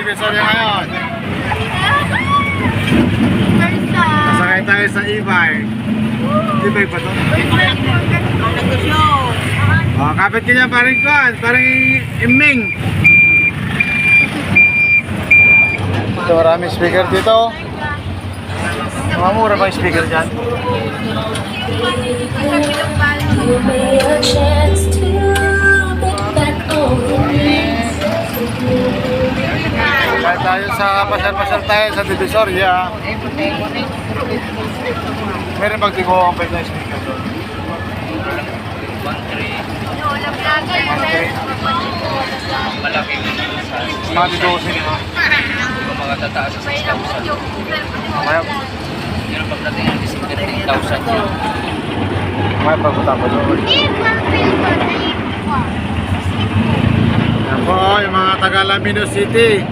Divisoria ngayon. Masakay tayo sa e-bike. E-bike ba ito? Oh, kapit ka niya parang kuhan, parang iming. Ito, maraming speaker dito. Mura ba yung speaker dyan? Kaya tayo sa pasal-pasal tayo sa Divisoria. Meron bang tigo ang pwede na speaker doon? 1.3 malaking mga didosin ito. Mga tataas sa 6,000. Meron pagdating ang 15,000 yun. May pagpunta ko doon. Yan po, yung mga taga Lamino City.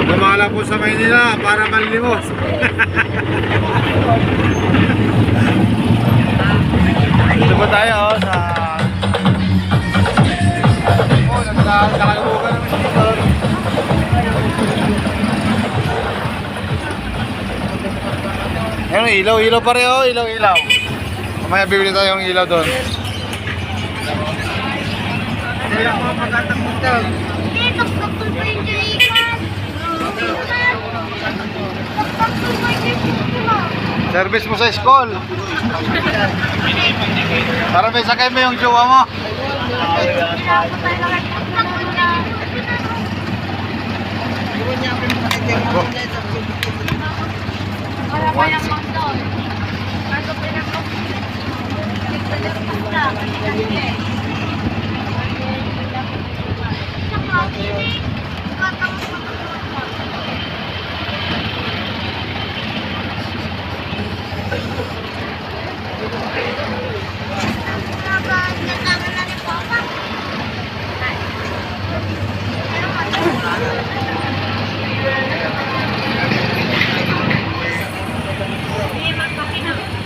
Lumala po sa Maynila para manlimos. Dito po tayo sa nagkakalugan ng speaker. Ayun, ilaw pareho, ilaw. Mamaya bibili tayo yung ilaw doon. Kaya mga magandang motel. Service mo sa school. Para may sakay mo yung jowa mo.